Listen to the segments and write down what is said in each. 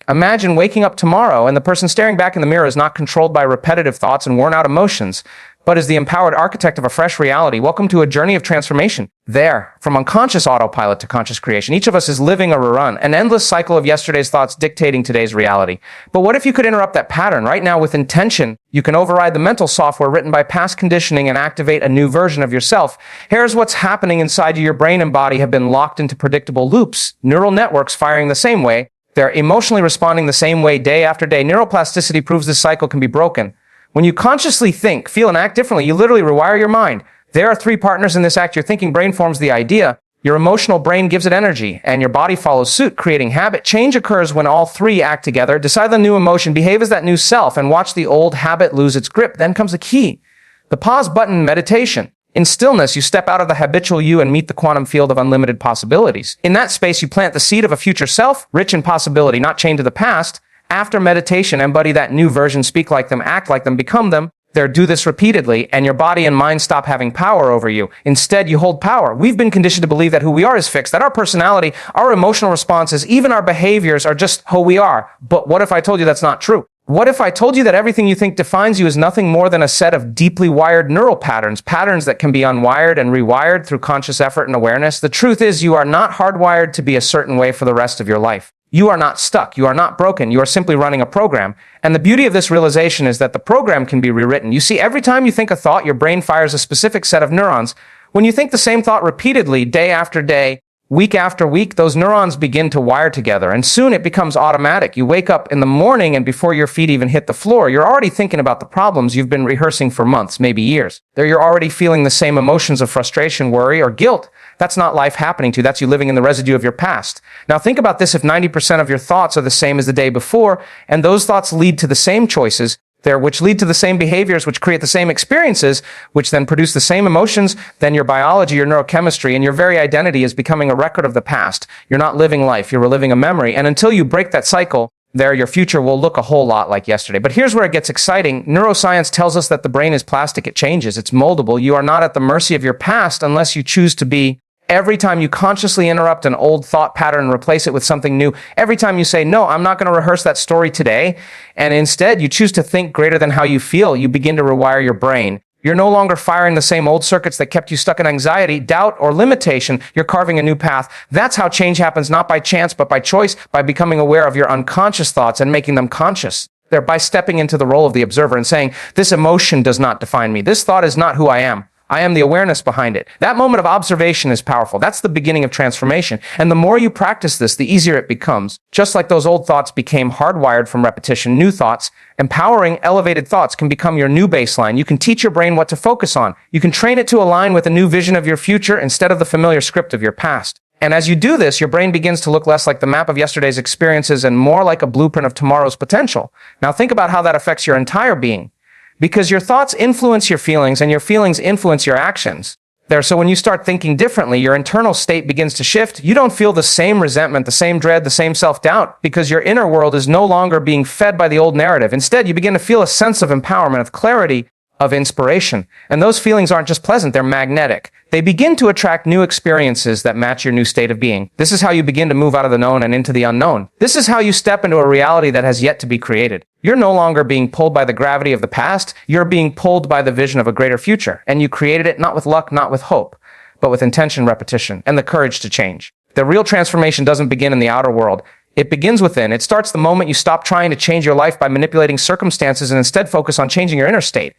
Imagine waking up tomorrow and the person staring back in the mirror is not controlled by repetitive thoughts and worn-out emotions, but is the empowered architect of a fresh reality. Welcome to a journey of transformation. There, from unconscious autopilot to conscious creation, each of us is living a rerun, an endless cycle of yesterday's thoughts dictating today's reality. But what if you could interrupt that pattern? Right now, with intention, you can override the mental software written by past conditioning and activate a new version of yourself. Here's what's happening inside you. Your brain and body have been locked into predictable loops, neural networks firing the same way. They're emotionally responding the same way day after day. Neuroplasticity proves this cycle can be broken. When you consciously think, feel, and act differently, you literally rewire your mind. There are three partners in this act. Your thinking brain forms the idea, your emotional brain gives it energy, and your body follows suit, creating habit. Change occurs when all three act together. Decide the new emotion, behave as that new self, and watch the old habit lose its grip. Then comes the key, the pause button, meditation. In stillness, you step out of the habitual you and meet the quantum field of unlimited possibilities. In that space, you plant the seed of a future self, rich in possibility, not chained to the past. After meditation, embody that new version, speak like them, act like them, become them. Do this repeatedly, and your body and mind stop having power over you. Instead, you hold power. We've been conditioned to believe that who we are is fixed, that our personality, our emotional responses, even our behaviors are just who we are. But what if I told you that's not true? What if I told you that everything you think defines you is nothing more than a set of deeply wired neural patterns, patterns that can be unwired and rewired through conscious effort and awareness? The truth is, you are not hardwired to be a certain way for the rest of your life. You are not stuck. You are not broken. You are simply running a program. And the beauty of this realization is that the program can be rewritten. You see, every time you think a thought, your brain fires a specific set of neurons. When you think the same thought repeatedly, day after day, week after week, those neurons begin to wire together, and soon it becomes automatic. You wake up in the morning, and before your feet even hit the floor, you're already thinking about the problems you've been rehearsing for months, maybe years. There, you're already feeling the same emotions of frustration, worry, or guilt. That's not life happening to you. That's you living in the residue of your past. Now think about this. If 90% of your thoughts are the same as the day before, and those thoughts lead to the same choices, which lead to the same behaviors, which create the same experiences, which then produce the same emotions, then your biology, your neurochemistry, and your very identity is becoming a record of the past. You're not living life, you're reliving a memory. And until you break that cycle, your future will look a whole lot like yesterday. But here's where it gets exciting. Neuroscience tells us that the brain is plastic. It changes. It's moldable. You are not at the mercy of your past unless you choose to be. Every time you consciously interrupt an old thought pattern and replace it with something new, every time you say, no, I'm not going to rehearse that story today, and instead you choose to think greater than how you feel, you begin to rewire your brain. You're no longer firing the same old circuits that kept you stuck in anxiety, doubt, or limitation. You're carving a new path. That's how change happens, not by chance, but by choice, by becoming aware of your unconscious thoughts and making them conscious. By stepping into the role of the observer and saying, this emotion does not define me. This thought is not who I am. I am the awareness behind it. That moment of observation is powerful. That's the beginning of transformation. And the more you practice this, the easier it becomes. Just like those old thoughts became hardwired from repetition, new thoughts, empowering, elevated thoughts can become your new baseline. You can teach your brain what to focus on. You can train it to align with a new vision of your future instead of the familiar script of your past. And as you do this, your brain begins to look less like the map of yesterday's experiences and more like a blueprint of tomorrow's potential. Now think about how that affects your entire being. Because your thoughts influence your feelings and your feelings influence your actions. So when you start thinking differently, your internal state begins to shift. You don't feel the same resentment, the same dread, the same self-doubt, because your inner world is no longer being fed by the old narrative. Instead, you begin to feel a sense of empowerment, of clarity, of inspiration. And those feelings aren't just pleasant, they're magnetic. They begin to attract new experiences that match your new state of being. This is how you begin to move out of the known and into the unknown. This is how you step into a reality that has yet to be created. You're no longer being pulled by the gravity of the past. You're being pulled by the vision of a greater future. And you created it not with luck, not with hope, but with intention, repetition, and the courage to change. The real transformation doesn't begin in the outer world. It begins within. It starts the moment you stop trying to change your life by manipulating circumstances and instead focus on changing your inner state.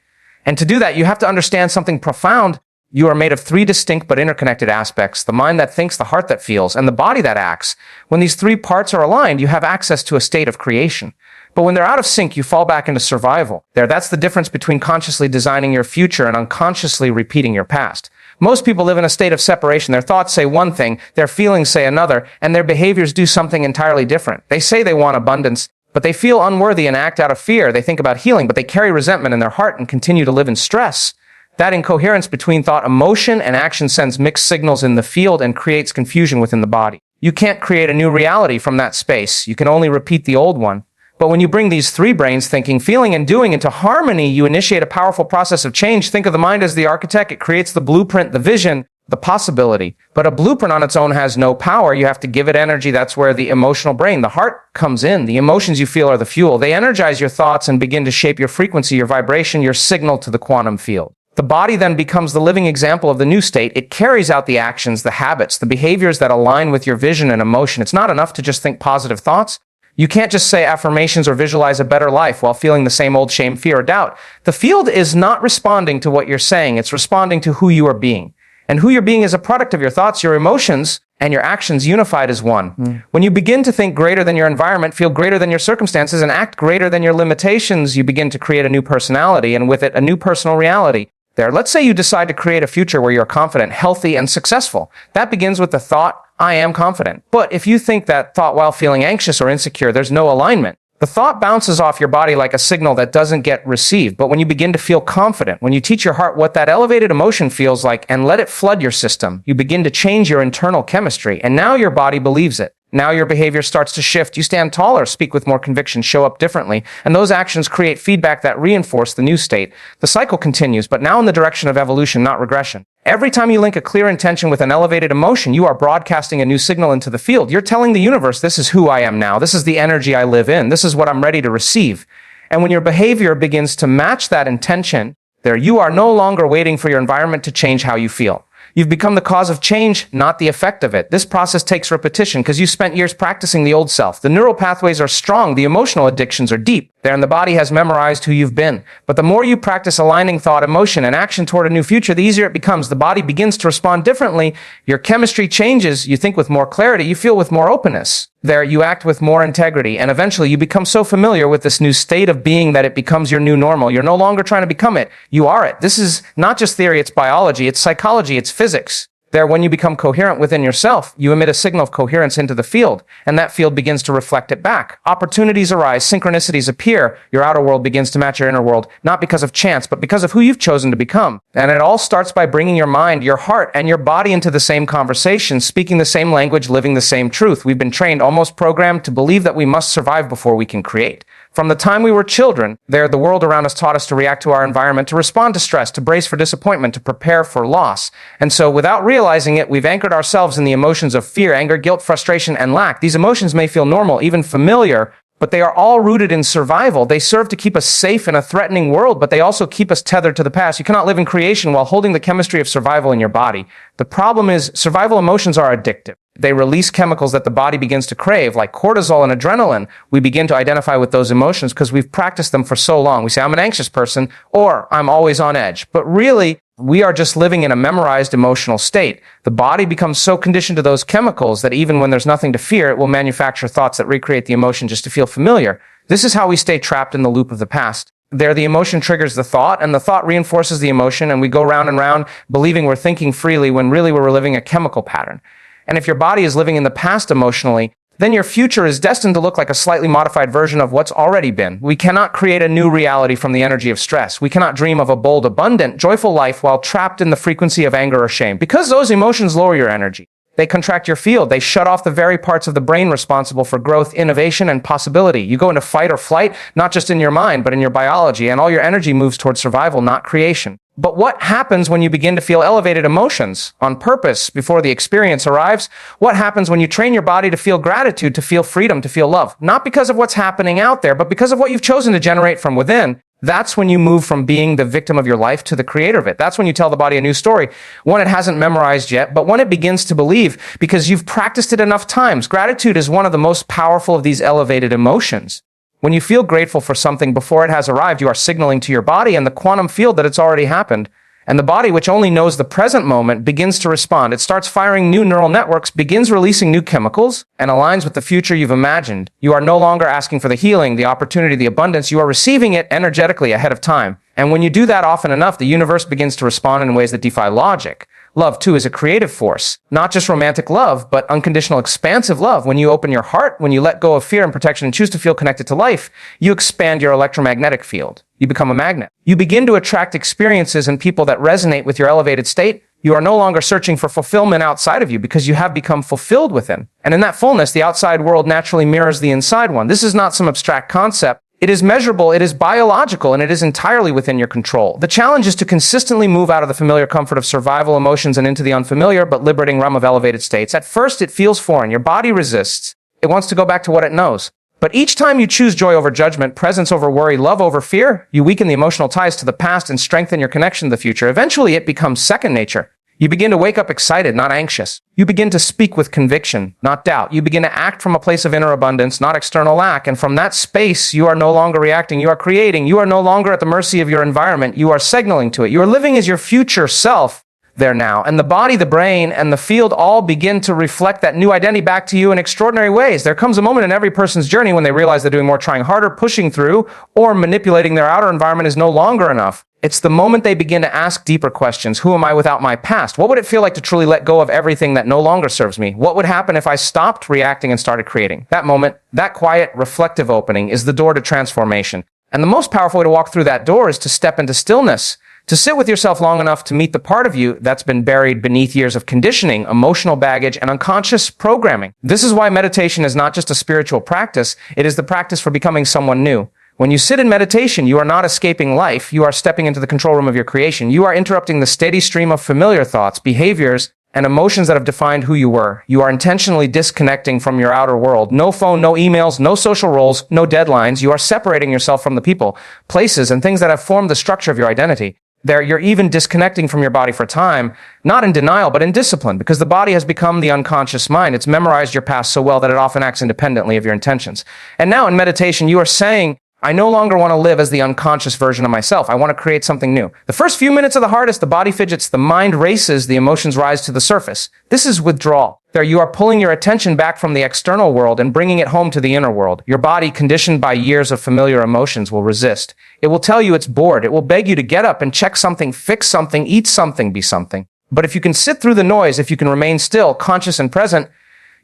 And to do that, you have to understand something profound. You are made of three distinct but interconnected aspects: the mind that thinks, the heart that feels, and the body that acts. When these three parts are aligned, you have access to a state of creation. But when they're out of sync, you fall back into survival. That's the difference between consciously designing your future and unconsciously repeating your past. Most people live in a state of separation. Their thoughts say one thing, their feelings say another, and their behaviors do something entirely different. They say they want abundance, but they feel unworthy and act out of fear. They think about healing, but they carry resentment in their heart and continue to live in stress. That incoherence between thought, emotion, and action sends mixed signals in the field and creates confusion within the body. You can't create a new reality from that space. You can only repeat the old one. But when you bring these three brains, thinking, feeling, and doing, into harmony, you initiate a powerful process of change. Think of the mind as the architect. It creates the blueprint, the vision, the possibility. But a blueprint on its own has no power. You have to give it energy. That's where the emotional brain, the heart, comes in. The emotions you feel are the fuel. They energize your thoughts and begin to shape your frequency, your vibration, your signal to the quantum field. The body then becomes the living example of the new state. It carries out the actions, the habits, the behaviors that align with your vision and emotion. It's not enough to just think positive thoughts. You can't just say affirmations or visualize a better life while feeling the same old shame, fear, or doubt. The field is not responding to what you're saying. It's responding to who you are being. And who you're being is a product of your thoughts, your emotions, and your actions unified as one. When you begin to think greater than your environment, feel greater than your circumstances, and act greater than your limitations, you begin to create a new personality, and with it, a new personal reality. Let's say you decide to create a future where you're confident, healthy, and successful. That begins with the thought, I am confident. But if you think that thought while feeling anxious or insecure, there's no alignment. The thought bounces off your body like a signal that doesn't get received. But when you begin to feel confident, when you teach your heart what that elevated emotion feels like and let it flood your system, you begin to change your internal chemistry. And now your body believes it. Now your behavior starts to shift. You stand taller, speak with more conviction, show up differently. And those actions create feedback that reinforce the new state. The cycle continues, but now in the direction of evolution, not regression. Every time you link a clear intention with an elevated emotion, you are broadcasting a new signal into the field. You're telling the universe, this is who I am now. This is the energy I live in. This is what I'm ready to receive. And when your behavior begins to match that intention, you are no longer waiting for your environment to change how you feel. You've become the cause of change, not the effect of it. This process takes repetition because you spent years practicing the old self. The neural pathways are strong. The emotional addictions are deep. And the body has memorized who you've been. But the more you practice aligning thought, emotion, and action toward a new future, the easier it becomes. The body begins to respond differently. Your chemistry changes. You think with more clarity. You feel with more openness. You act with more integrity. And eventually you become so familiar with this new state of being that it becomes your new normal. You're no longer trying to become it. You are it. This is not just theory. It's biology. It's psychology. It's physics. When you become coherent within yourself, you emit a signal of coherence into the field, and that field begins to reflect it back. Opportunities arise, synchronicities appear, your outer world begins to match your inner world, not because of chance, but because of who you've chosen to become. And it all starts by bringing your mind, your heart, and your body into the same conversation, speaking the same language, living the same truth. We've been trained, almost programmed, to believe that we must survive before we can create. From the time we were children, the world around us taught us to react to our environment, to respond to stress, to brace for disappointment, to prepare for loss. And so without realizing it, we've anchored ourselves in the emotions of fear, anger, guilt, frustration, and lack. These emotions may feel normal, even familiar, but they are all rooted in survival. They serve to keep us safe in a threatening world, but they also keep us tethered to the past. You cannot live in creation while holding the chemistry of survival in your body. The problem is survival emotions are addictive. They release chemicals that the body begins to crave, like cortisol and adrenaline. We begin to identify with those emotions because we've practiced them for so long. We say, I'm an anxious person, or I'm always on edge. But really, we are just living in a memorized emotional state. The body becomes so conditioned to those chemicals that even when there's nothing to fear, it will manufacture thoughts that recreate the emotion just to feel familiar. This is how we stay trapped in the loop of the past. The emotion triggers the thought, and the thought reinforces the emotion, and we go round and round believing we're thinking freely when really we're living a chemical pattern. And if your body is living in the past emotionally, then your future is destined to look like a slightly modified version of what's already been. We cannot create a new reality from the energy of stress. We cannot dream of a bold, abundant, joyful life while trapped in the frequency of anger or shame, because those emotions lower your energy. They contract your field. They shut off the very parts of the brain responsible for growth, innovation, and possibility. You go into fight or flight, not just in your mind, but in your biology, and all your energy moves towards survival, not creation. But what happens when you begin to feel elevated emotions on purpose before the experience arrives? What happens when you train your body to feel gratitude, to feel freedom, to feel love? Not because of what's happening out there, but because of what you've chosen to generate from within. That's when you move from being the victim of your life to the creator of it. That's when you tell the body a new story, one it hasn't memorized yet, but one it begins to believe because you've practiced it enough times. Gratitude is one of the most powerful of these elevated emotions. When you feel grateful for something before it has arrived, you are signaling to your body and the quantum field that it's already happened. And the body, which only knows the present moment, begins to respond. It starts firing new neural networks, begins releasing new chemicals, and aligns with the future you've imagined. You are no longer asking for the healing, the opportunity, the abundance. You are receiving it energetically ahead of time. And when you do that often enough, the universe begins to respond in ways that defy logic. Love, too, is a creative force. Not just romantic love, but unconditional, expansive love. When you open your heart, when you let go of fear and protection and choose to feel connected to life, you expand your electromagnetic field. You become a magnet. You begin to attract experiences and people that resonate with your elevated state. You are no longer searching for fulfillment outside of you because you have become fulfilled within. And in that fullness, the outside world naturally mirrors the inside one. This is not some abstract concept. It is measurable, it is biological, and it is entirely within your control. The challenge is to consistently move out of the familiar comfort of survival emotions and into the unfamiliar but liberating realm of elevated states. At first, it feels foreign. Your body resists. It wants to go back to what it knows. But each time you choose joy over judgment, presence over worry, love over fear, you weaken the emotional ties to the past and strengthen your connection to the future. Eventually, it becomes second nature. You begin to wake up excited, not anxious. You begin to speak with conviction, not doubt. You begin to act from a place of inner abundance, not external lack. And from that space, you are no longer reacting. You are creating. You are no longer at the mercy of your environment. You are signaling to it. You are living as your future self there now. And the body, the brain, and the field all begin to reflect that new identity back to you in extraordinary ways. There comes a moment in every person's journey when they realize they're doing more, trying harder, pushing through, or manipulating their outer environment is no longer enough. It's the moment they begin to ask deeper questions. Who am I without my past? What would it feel like to truly let go of everything that no longer serves me? What would happen if I stopped reacting and started creating? That moment, that quiet, reflective opening is the door to transformation. And the most powerful way to walk through that door is to step into stillness, to sit with yourself long enough to meet the part of you that's been buried beneath years of conditioning, emotional baggage, and unconscious programming. This is why meditation is not just a spiritual practice, it is the practice for becoming someone new. When you sit in meditation, you are not escaping life. You are stepping into the control room of your creation. You are interrupting the steady stream of familiar thoughts, behaviors, and emotions that have defined who you were. You are intentionally disconnecting from your outer world. No phone, no emails, no social roles, no deadlines. You are separating yourself from the people, places, and things that have formed the structure of your identity. There, you're even disconnecting from your body for time, not in denial, but in discipline, because the body has become the unconscious mind. It's memorized your past so well that it often acts independently of your intentions. And now in meditation, you are saying, I no longer want to live as the unconscious version of myself. I want to create something new. The first few minutes are the hardest. The body fidgets, the mind races, the emotions rise to the surface. This is withdrawal. There you are pulling your attention back from the external world and bringing it home to the inner world. Your body, conditioned by years of familiar emotions, will resist. It will tell you it's bored. It will beg you to get up and check something, fix something, eat something, be something. But if you can sit through the noise, if you can remain still, conscious and present,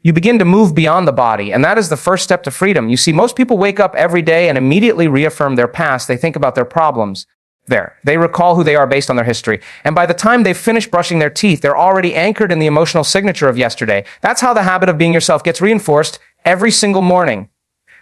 you begin to move beyond the body, and that is the first step to freedom. You see, most people wake up every day and immediately reaffirm their past. They think about their problems. They recall who they are based on their history. And by the time they've finished brushing their teeth, they're already anchored in the emotional signature of yesterday. That's how the habit of being yourself gets reinforced every single morning.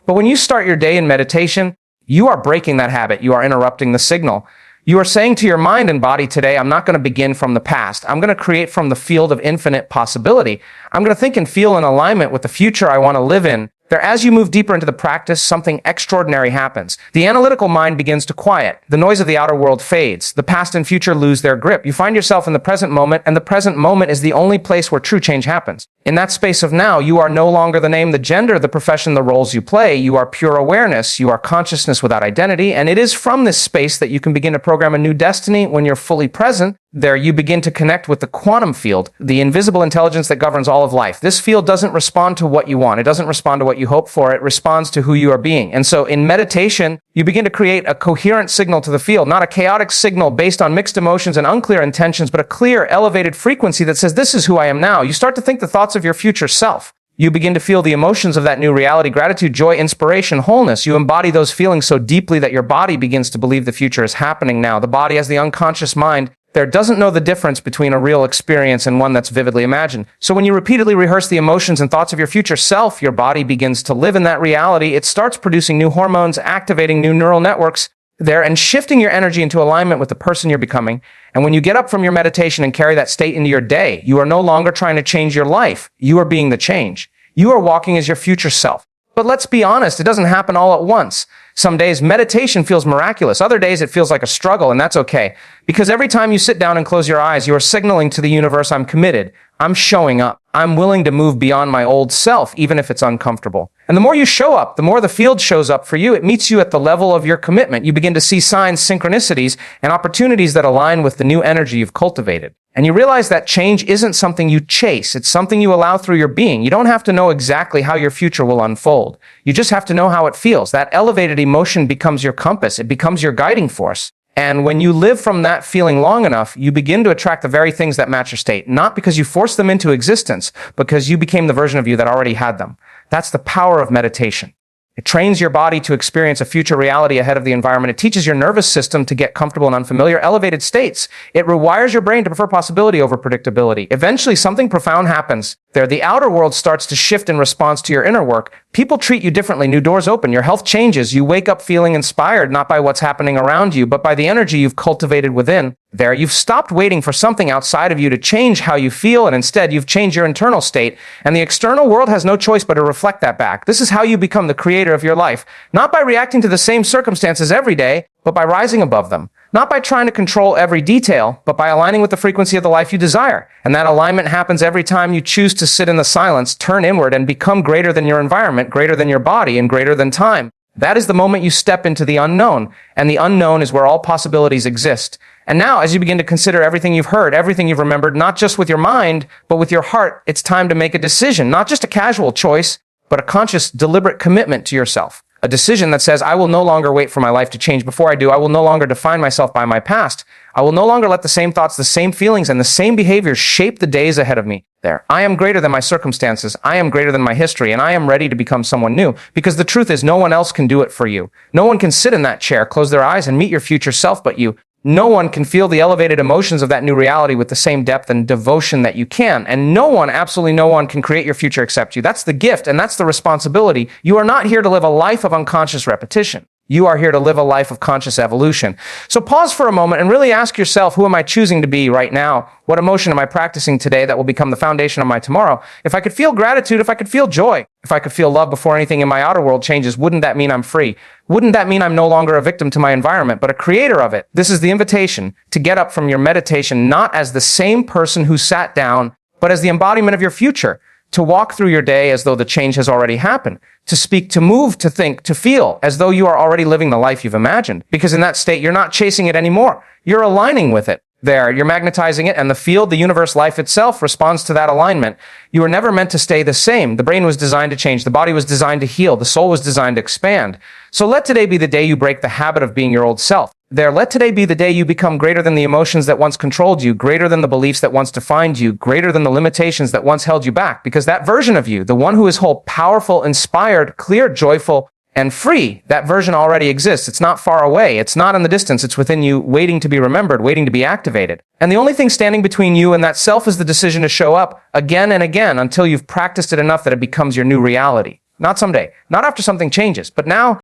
But when you start your day in meditation, you are breaking that habit. You are interrupting the signal. You are saying to your mind and body today, I'm not going to begin from the past. I'm going to create from the field of infinite possibility. I'm going to think and feel in alignment with the future I want to live in. There, as you move deeper into the practice, something extraordinary happens. The analytical mind begins to quiet. The noise of the outer world fades. The past and future lose their grip. You find yourself in the present moment, and the present moment is the only place where true change happens. In that space of now, you are no longer the name, the gender, the profession, the roles you play. You are pure awareness. You are consciousness without identity. And it is from this space that you can begin to program a new destiny when you're fully present. There, you begin to connect with the quantum field, the invisible intelligence that governs all of life. This field doesn't respond to what you want. It doesn't respond to what you hope for. It responds to who you are being. And so in meditation, you begin to create a coherent signal to the field, not a chaotic signal based on mixed emotions and unclear intentions, but a clear, elevated frequency that says, this is who I am now. You start to think the thoughts of your future self. You begin to feel the emotions of that new reality, gratitude, joy, inspiration, wholeness. You embody those feelings so deeply that your body begins to believe the future is happening now. The body, as the unconscious mind, there doesn't know the difference between a real experience and one that's vividly imagined. So when you repeatedly rehearse the emotions and thoughts of your future self, your body begins to live in that reality. It starts producing new hormones, activating new neural networks there, and shifting your energy into alignment with the person you're becoming. And when you get up from your meditation and carry that state into your day, you are no longer trying to change your life. You are being the change. You are walking as your future self. But let's be honest, it doesn't happen all at once. Some days meditation feels miraculous. Other days it feels like a struggle, and that's okay. Because every time you sit down and close your eyes, you are signaling to the universe, I'm committed. I'm showing up. I'm willing to move beyond my old self, even if it's uncomfortable. And the more you show up, the more the field shows up for you. It meets you at the level of your commitment. You begin to see signs, synchronicities, and opportunities that align with the new energy you've cultivated. And you realize that change isn't something you chase. It's something you allow through your being. You don't have to know exactly how your future will unfold. You just have to know how it feels. That elevated emotion becomes your compass. It becomes your guiding force. And when you live from that feeling long enough, you begin to attract the very things that match your state, not because you forced them into existence, because you became the version of you that already had them. That's the power of meditation. It trains your body to experience a future reality ahead of the environment. It teaches your nervous system to get comfortable in unfamiliar, elevated states. It rewires your brain to prefer possibility over predictability. Eventually, something profound happens. There, the outer world starts to shift in response to your inner work. People treat you differently. New doors open. Your health changes. You wake up feeling inspired, not by what's happening around you, but by the energy you've cultivated within. There, you've stopped waiting for something outside of you to change how you feel, and instead you've changed your internal state, and the external world has no choice but to reflect that back. This is how you become the creator of your life, not by reacting to the same circumstances every day, but by rising above them. Not by trying to control every detail, but by aligning with the frequency of the life you desire. And that alignment happens every time you choose to sit in the silence, turn inward, and become greater than your environment, greater than your body, and greater than time. That is the moment you step into the unknown, and the unknown is where all possibilities exist. And now, as you begin to consider everything you've heard, everything you've remembered, not just with your mind, but with your heart, it's time to make a decision, not just a casual choice, but a conscious, deliberate commitment to yourself. A decision that says, I will no longer wait for my life to change before I do. I will no longer define myself by my past. I will no longer let the same thoughts, the same feelings, and the same behaviors shape the days ahead of me. There. I am greater than my circumstances. I am greater than my history, and I am ready to become someone new. Because the truth is, no one else can do it for you. No one can sit in that chair, close their eyes, and meet your future self but you. No one can feel the elevated emotions of that new reality with the same depth and devotion that you can. And no one, absolutely no one, can create your future except you. That's the gift, and that's the responsibility. You are not here to live a life of unconscious repetition. You are here to live a life of conscious evolution. So pause for a moment and really ask yourself, who am I choosing to be right now? What emotion am I practicing today that will become the foundation of my tomorrow? If I could feel gratitude, if I could feel joy, if I could feel love before anything in my outer world changes, wouldn't that mean I'm free? Wouldn't that mean I'm no longer a victim to my environment, but a creator of it? This is the invitation to get up from your meditation, not as the same person who sat down, but as the embodiment of your future. To walk through your day as though the change has already happened. To speak, to move, to think, to feel, as though you are already living the life you've imagined. Because in that state, you're not chasing it anymore. You're aligning with it. There, you're magnetizing it, and the field, the universe, life itself responds to that alignment. You were never meant to stay the same. The brain was designed to change. The body was designed to heal. The soul was designed to expand. So let today be the day you break the habit of being your old self. There, let today be the day you become greater than the emotions that once controlled you, greater than the beliefs that once defined you, greater than the limitations that once held you back. Because that version of you, the one who is whole, powerful, inspired, clear, joyful, and free, that version already exists. It's not far away. It's not in the distance. It's within you, waiting to be remembered, waiting to be activated. And the only thing standing between you and that self is the decision to show up again and again until you've practiced it enough that it becomes your new reality. Not someday, not after something changes, but now,